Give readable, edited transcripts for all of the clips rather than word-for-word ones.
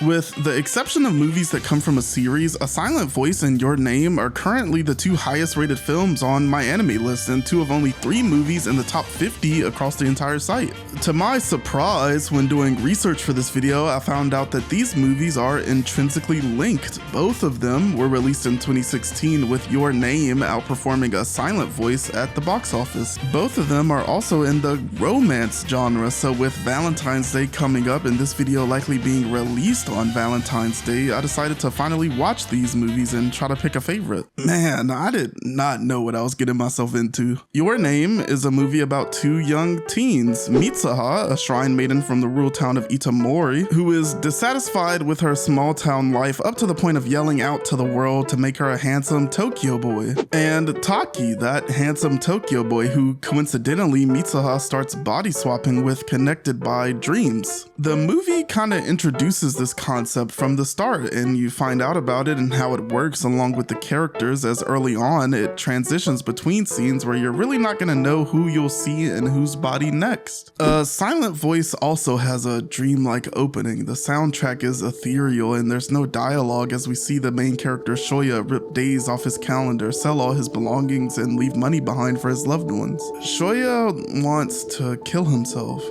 With the exception of movies that come from a series, A Silent Voice and Your Name are currently the two highest rated films on my anime list and two of only 3 movies in the top 50 across the entire site. To my surprise, when doing research for this video, I found out that these movies are intrinsically linked. Both of them were released in 2016 with Your Name outperforming A Silent Voice at the box office. Both of them are also in the romance genre, so with Valentine's Day coming up and this video likely being released on Valentine's Day, I decided to finally watch these movies and try to pick a favorite. Man, I did not know what I was getting myself into. Your Name is a movie about 2 young teens, Mitsuha, a shrine maiden from the rural town of Itomori, who is dissatisfied with her small town life up to the point of yelling out to the world to make her a handsome Tokyo boy, and Taki, that handsome Tokyo boy who coincidentally Mitsuha starts body swapping with, connected by dreams. The movie kinda introduces this concept from the start, and you find out about it and how it works along with the characters, as early on it transitions between scenes where you're really not gonna know who you'll see in whose body next. Silent Voice also has a dreamlike opening. The soundtrack is ethereal and there's no dialogue as we see the main character Shoya rip days off his calendar, sell all his belongings, and leave money behind for his loved ones. Shoya wants to kill himself.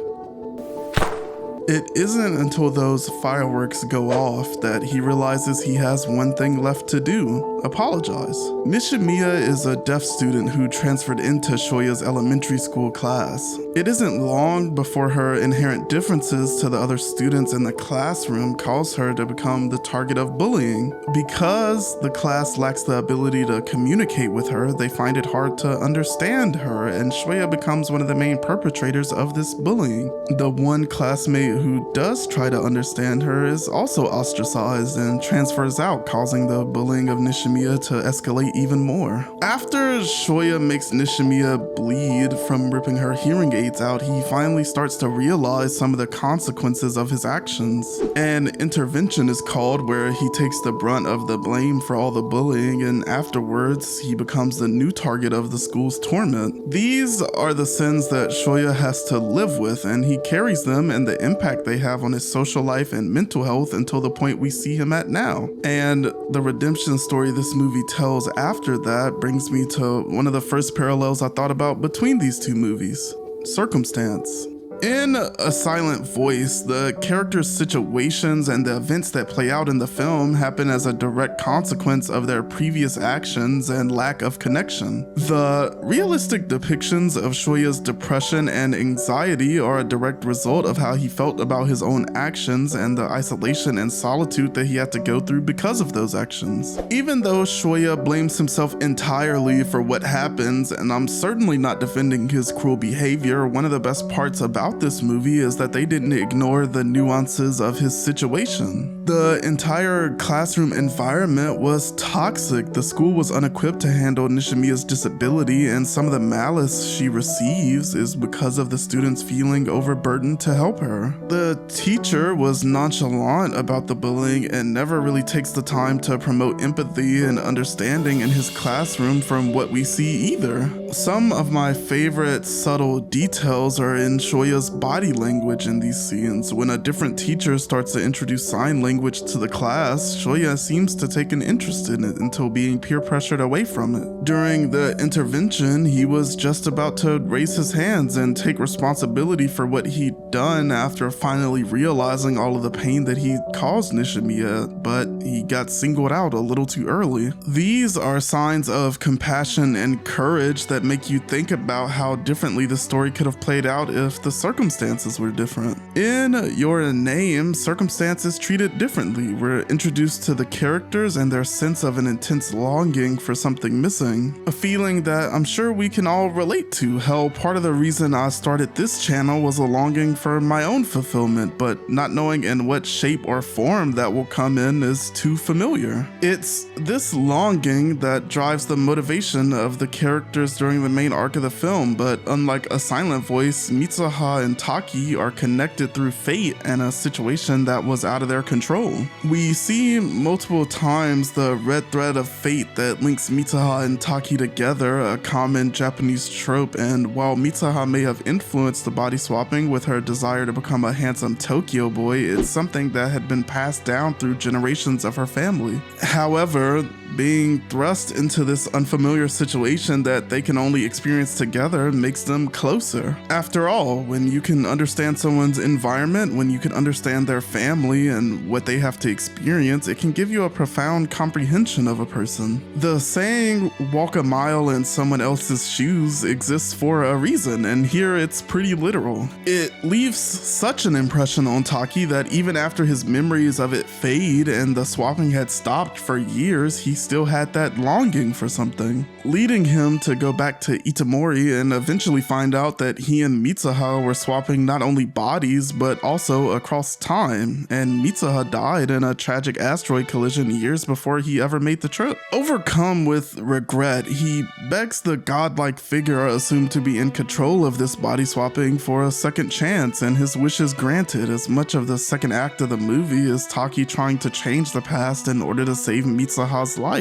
It isn't until those fireworks go off that he realizes he has one thing left to do: apologize. Nishimiya is a deaf student who transferred into Shoya's elementary school class. It isn't long before her inherent differences to the other students in the classroom cause her to become the target of bullying. Because the class lacks the ability to communicate with her, they find it hard to understand her, and Shoya becomes one of the main perpetrators of this bullying. The one classmate who does try to understand her is also ostracized and transfers out, causing the bullying of Nishimiya to escalate even more. After Shoya makes Nishimiya bleed from ripping her hearing aids out, he finally starts to realize some of the consequences of his actions. An intervention is called where he takes the brunt of the blame for all the bullying, and afterwards he becomes the new target of the school's torment. These are the sins that Shoya has to live with, and he carries them and the impact they have on his social life and mental health until the point we see him at now. And the redemption story this movie tells after that brings me to one of the first parallels I thought about between these two movies: circumstance. In A Silent Voice, the characters' situations and the events that play out in the film happen as a direct consequence of their previous actions and lack of connection. The realistic depictions of Shoya's depression and anxiety are a direct result of how he felt about his own actions and the isolation and solitude that he had to go through because of those actions. Even though Shoya blames himself entirely for what happens, and I'm certainly not defending his cruel behavior, one of the best parts about this movie is that they didn't ignore the nuances of his situation. The entire classroom environment was toxic. The school was unequipped to handle Nishimiya's disability, and some of the malice she receives is because of the students feeling overburdened to help her. The teacher was nonchalant about the bullying and never really takes the time to promote empathy and understanding in his classroom from what we see either. Some of my favorite subtle details are in Shoya's body language in these scenes. When a different teacher starts to introduce sign language to the class, Shoya seems to take an interest in it until being peer pressured away from it. During the intervention, he was just about to raise his hands and take responsibility for what he'd done after finally realizing all of the pain that he caused Nishimiya, but he got singled out a little too early. These are signs of compassion and courage that make you think about how differently the story could have played out if the circumstances were different. In Your Name, circumstances treated differently. We're introduced to the characters and their sense of an intense longing for something missing, a feeling that I'm sure we can all relate to. Hell, part of the reason I started this channel was a longing for my own fulfillment, but not knowing in what shape or form that will come in is too too familiar. It's this longing that drives the motivation of the characters during the main arc of the film, but unlike A Silent Voice, Mitsuha and Taki are connected through fate and a situation that was out of their control. We see multiple times the red thread of fate that links Mitsuha and Taki together, a common Japanese trope, and while Mitsuha may have influenced the body swapping with her desire to become a handsome Tokyo boy, it's something that had been passed down through generations of her family. However, being thrust into this unfamiliar situation that they can only experience together makes them closer. After all, when you can understand someone's environment, when you can understand their family and what they have to experience, it can give you a profound comprehension of a person. The saying, walk a mile in someone else's shoes, exists for a reason, and here it's pretty literal. It leaves such an impression on Taki that even after his memories of it fade and the swapping had stopped for years, he still had that longing for something, leading him to go back to Itomori and eventually find out that he and Mitsuha were swapping not only bodies but also across time, and Mitsuha died in a tragic asteroid collision years before he ever made the trip. Overcome with regret, he begs the godlike figure assumed to be in control of this body swapping for a second chance, and his wish is granted. As much of the second act of the movie is Taki trying to change the past in order to save Mitsuha's life.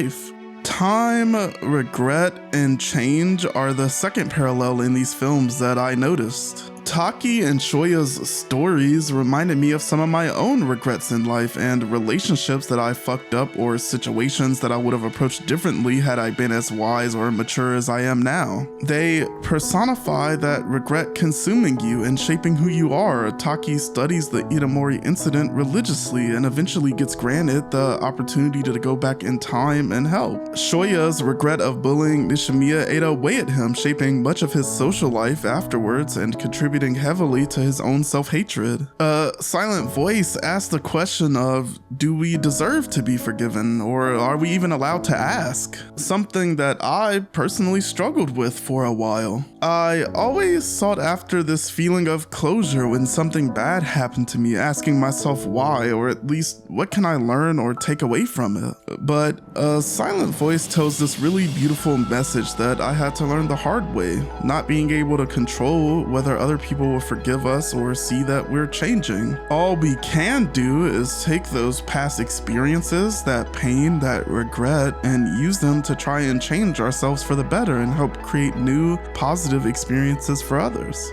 Time, regret, and change are the second parallel in these films that I noticed. Taki and Shoya's stories reminded me of some of my own regrets in life and relationships that I fucked up, or situations that I would have approached differently had I been as wise or mature as I am now. They personify that regret consuming you and shaping who you are. Taki studies the Itomori incident religiously and eventually gets granted the opportunity to go back in time and help. Shoya's regret of bullying Nishimiya ate away at him, shaping much of his social life afterwards and contributing heavily to his own self-hatred. Silent Voice asked the question of, do we deserve to be forgiven, or are we even allowed to ask? Something that I personally struggled with for a while. I always sought after this feeling of closure when something bad happened to me, asking myself why, or at least what can I learn or take away from it. But Silent Voice tells this really beautiful message that I had to learn the hard way, not being able to control whether other people will forgive us or see that we're changing. All we can do is take those past experiences, that pain, that regret, and use them to try and change ourselves for the better and help create new, positive experiences for others.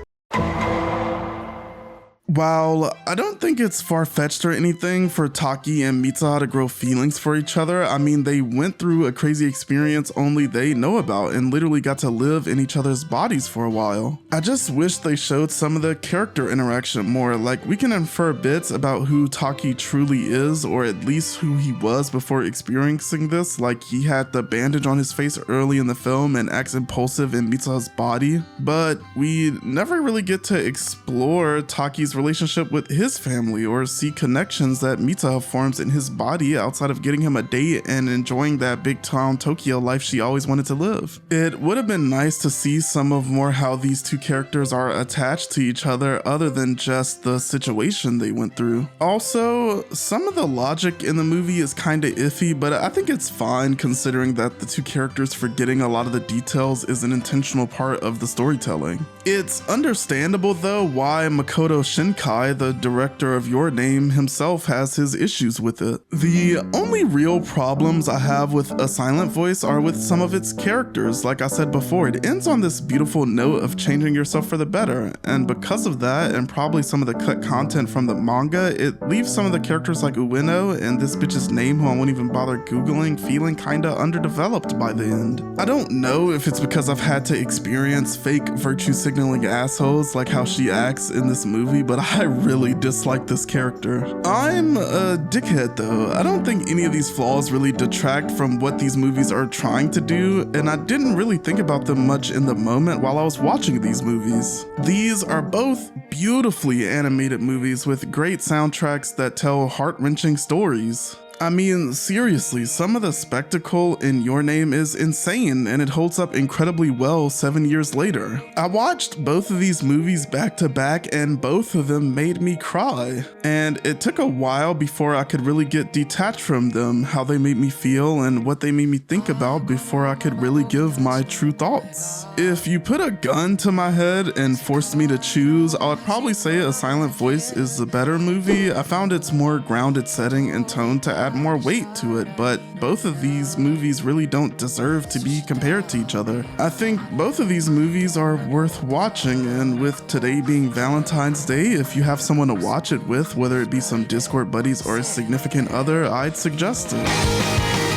While I don't think it's far-fetched or anything for Taki and Mitsuha to grow feelings for each other, I mean, they went through a crazy experience only they know about and literally got to live in each other's bodies for a while. I just wish they showed some of the character interaction more, like we can infer bits about who Taki truly is, or at least who he was before experiencing this, like he had the bandage on his face early in the film and acts impulsive in Mitsuha's body, but we never really get to explore Taki's relationship with his family or see connections that Mitsuha forms in his body outside of getting him a date and enjoying that big town Tokyo life she always wanted to live. It would have been nice to see some of more how these two characters are attached to each other than just the situation they went through. Also, some of the logic in the movie is kinda iffy, but I think it's fine considering that the two characters forgetting a lot of the details is an intentional part of the storytelling. It's understandable though why Makoto Shinkai, the director of Your Name, himself has his issues with it. The only real problems I have with A Silent Voice are with some of its characters. Like I said before, it ends on this beautiful note of changing yourself for the better, and because of that, and probably some of the cut content from the manga, it leaves some of the characters like Ueno and this bitch's name, who I won't even bother googling, feeling kinda underdeveloped by the end. I don't know if it's because I've had to experience fake virtue signaling assholes like how she acts in this movie, but I really dislike this character. I'm a dickhead though. I don't think any of these flaws really detract from what these movies are trying to do, and I didn't really think about them much in the moment while I was watching these movies. These are both beautifully animated movies with great soundtracks that tell heart-wrenching stories. I mean, seriously, some of the spectacle in Your Name is insane, and it holds up incredibly well 7 years later. I watched both of these movies back to back, and both of them made me cry. And it took a while before I could really get detached from them, how they made me feel and what they made me think about before I could really give my true thoughts. If you put a gun to my head and forced me to choose, I would probably say A Silent Voice is the better movie. I found its more grounded setting and tone to add more weight to it, but both of these movies really don't deserve to be compared to each other. I think both of these movies are worth watching, and with today being Valentine's Day, if you have someone to watch it with, whether it be some Discord buddies or a significant other, I'd suggest it.